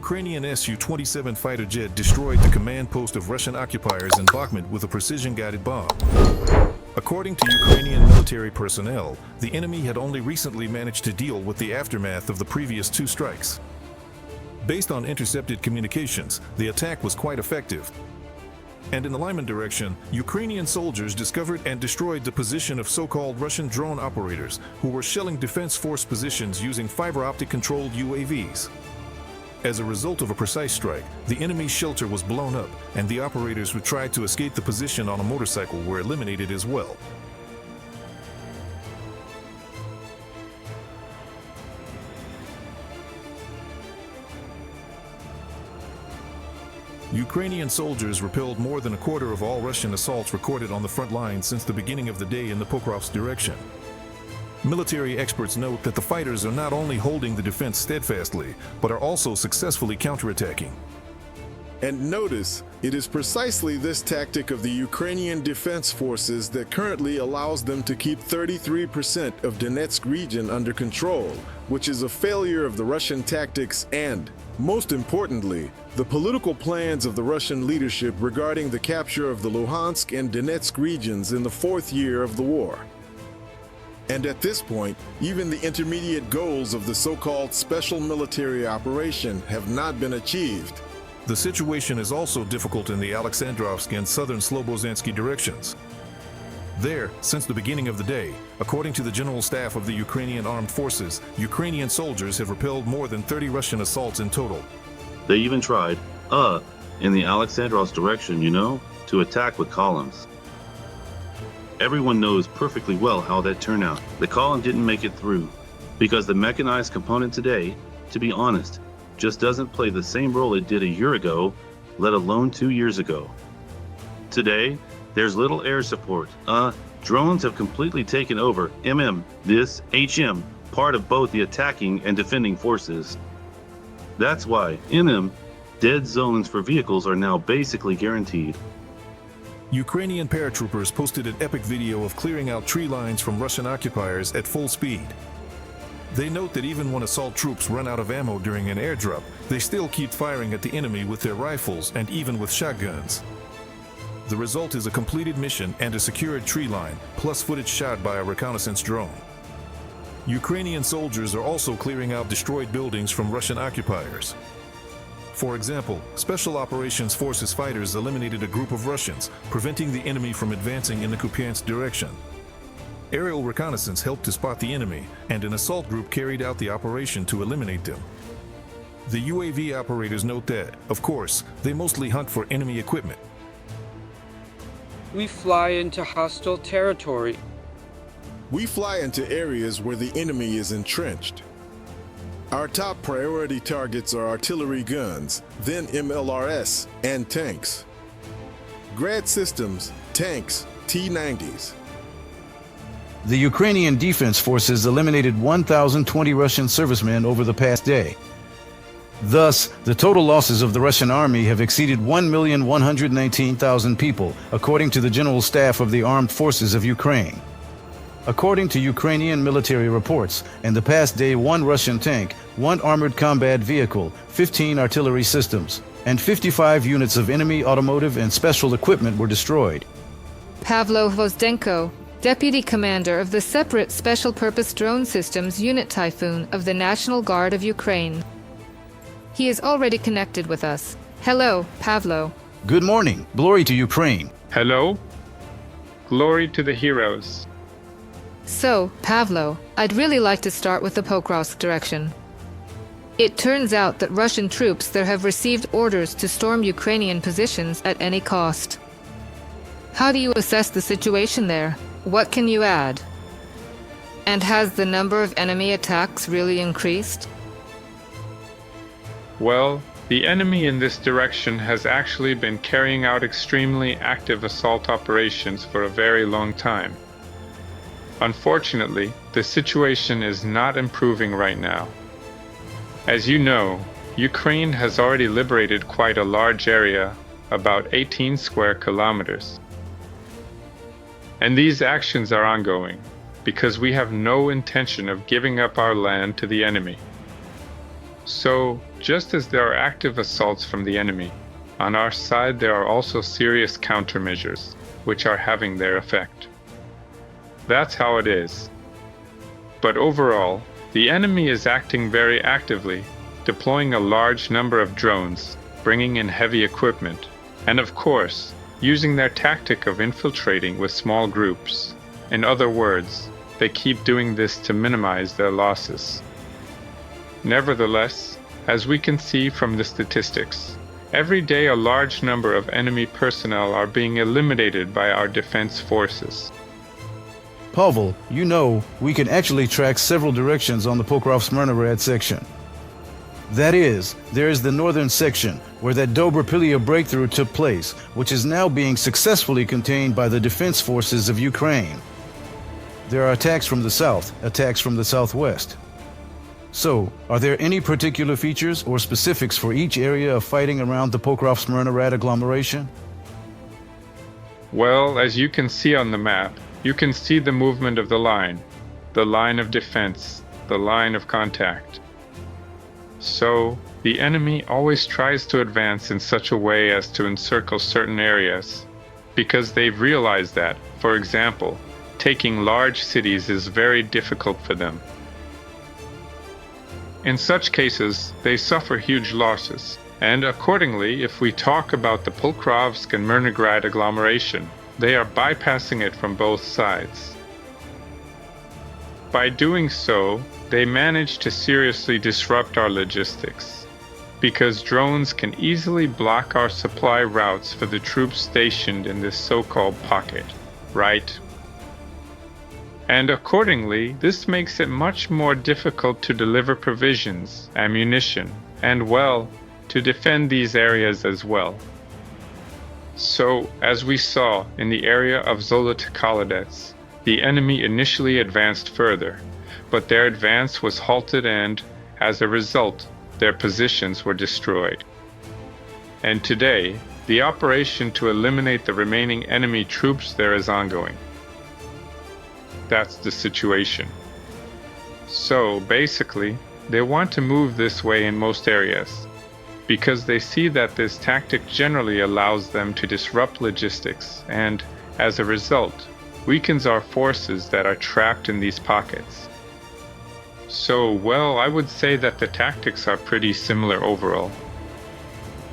Ukrainian Su-27 fighter jet destroyed the command post of Russian occupiers in Bakhmut with a precision-guided bomb. According to Ukrainian military personnel, the enemy had only recently managed to deal with the aftermath of the previous two strikes. Based on intercepted communications, the attack was quite effective. And in the Lyman direction, Ukrainian soldiers discovered and destroyed the position of so-called Russian drone operators who were shelling defense force positions using fiber-optic controlled UAVs. As a result of a precise strike, the enemy's shelter was blown up, and the operators who tried to escape the position on a motorcycle were eliminated as well. Ukrainian soldiers repelled more than a quarter of all Russian assaults recorded on the front line since the beginning of the day in the Pokrovsk direction. Military experts note that the fighters are not only holding the defense steadfastly, but are also successfully counterattacking. And notice, it is precisely this tactic of the Ukrainian Defense Forces that currently allows them to keep 33% of Donetsk region under control, which is a failure of the Russian tactics and, most importantly, the political plans of the Russian leadership regarding the capture of the Luhansk and Donetsk regions in the fourth year of the war. And at this point, even the intermediate goals of the so-called special military operation have not been achieved. The situation is also difficult in the Alexandrovsk and southern Slobozhansky directions. There, since the beginning of the day, according to the General Staff of the Ukrainian Armed Forces, Ukrainian soldiers have repelled more than 30 Russian assaults in total. They even tried, in the Alexandrovsk direction, to attack with columns. Everyone knows perfectly well how that turned out. The column didn't make it through, because the mechanized component today, to be honest, just doesn't play the same role it did a year ago, let alone 2 years ago. Today, there's little air support. Drones have completely taken over this HM, part of both the attacking and defending forces. That's why, dead zones for vehicles are now basically guaranteed. Ukrainian paratroopers posted an epic video of clearing out tree lines from Russian occupiers at full speed. They note that even when assault troops run out of ammo during an airdrop, they still keep firing at the enemy with their rifles and even with shotguns. The result is a completed mission and a secured tree line, plus footage shot by a reconnaissance drone. Ukrainian soldiers are also clearing out destroyed buildings from Russian occupiers. For example, Special Operations Forces fighters eliminated a group of Russians, preventing the enemy from advancing in the Kupiansk direction. Aerial reconnaissance helped to spot the enemy, and an assault group carried out the operation to eliminate them. The UAV operators note that, of course, they mostly hunt for enemy equipment. We fly into hostile territory. We fly into areas where the enemy is entrenched. Our top priority targets are artillery guns, then MLRS, and tanks. Grad systems, tanks, T-90s. The Ukrainian Defense Forces eliminated 1,020 Russian servicemen over the past day. Thus, the total losses of the Russian army have exceeded 1,119,000 people, according to the General Staff of the Armed Forces of Ukraine. According to Ukrainian military reports, in the past day 1 Russian tank, 1 armored combat vehicle, 15 artillery systems, and 55 units of enemy automotive and special equipment were destroyed. Pavlo Hvozdenko, Deputy Commander of the Separate Special Purpose Drone Systems Unit Typhoon of the National Guard of Ukraine. He is already connected with us. Hello, Pavlo. Good morning. Glory to Ukraine. Hello. Glory to the heroes. So, Pavlo, I'd really like to start with the Pokrovsk direction. It turns out that Russian troops there have received orders to storm Ukrainian positions at any cost. How do you assess the situation there? What can you add? And has the number of enemy attacks really increased? Well, the enemy in this direction has actually been carrying out extremely active assault operations for a very long time. Unfortunately, the situation is not improving right now. As you know, Ukraine has already liberated quite a large area, about 18 square kilometers. And these actions are ongoing, because we have no intention of giving up our land to the enemy. So, just as there are active assaults from the enemy, on our side there are also serious countermeasures, which are having their effect. That's how it is. But overall, the enemy is acting very actively, deploying a large number of drones, bringing in heavy equipment, and of course, using their tactic of infiltrating with small groups. In other words, they keep doing this to minimize their losses. Nevertheless, as we can see from the statistics, every day a large number of enemy personnel are being eliminated by our defense forces. Pavel, you know, we can actually track several directions on the Pokrovsk section. That is, there is the northern section, where that Dobropilia breakthrough took place, which is now being successfully contained by the defense forces of Ukraine. There are attacks from the south, attacks from the southwest. So, are there any particular features or specifics for each area of fighting around the Pokrovsk agglomeration? Well, as you can see on the map, you can see the movement of the line of defense, the line of contact. So, the enemy always tries to advance in such a way as to encircle certain areas, because they've realized that, for example, taking large cities is very difficult for them. In such cases, they suffer huge losses, and accordingly, if we talk about the Pokrovsk and Myrnograd agglomeration, they are bypassing it from both sides. By doing so, they manage to seriously disrupt our logistics, because drones can easily block our supply routes for the troops stationed in this so-called pocket, right? And accordingly, this makes it much more difficult to deliver provisions, ammunition, and, well, to defend these areas as well. So, as we saw in the area of Zolotokolodets, the enemy initially advanced further, but their advance was halted and, as a result, their positions were destroyed. And today, the operation to eliminate the remaining enemy troops there is ongoing. That's the situation. So, basically, they want to move this way in most areas, because they see that this tactic generally allows them to disrupt logistics and, as a result, weakens our forces that are trapped in these pockets. So, well, I would say that the tactics are pretty similar overall.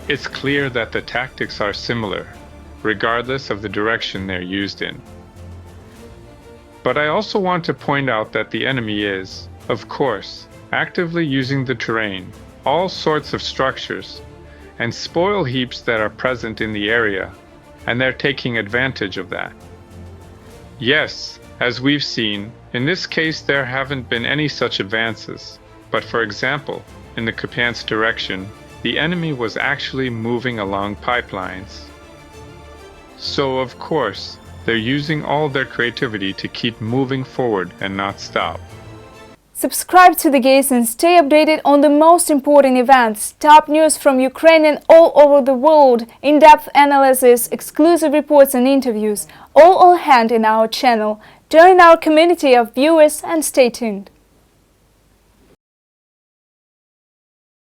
It's clear that the tactics are similar, regardless of the direction they're used in. But I also want to point out that the enemy is, of course, actively using the terrain, all sorts of structures, and spoil heaps that are present in the area, and they're taking advantage of that. Yes, as we've seen, in this case there haven't been any such advances, but for example, in the Kupiansk direction, the enemy was actually moving along pipelines. So of course, they're using all their creativity to keep moving forward and not stop. Subscribe to The Gaze and stay updated on the most important events, top news from Ukraine and all over the world, in-depth analysis, exclusive reports and interviews, all on hand in our channel. Join our community of viewers and stay tuned.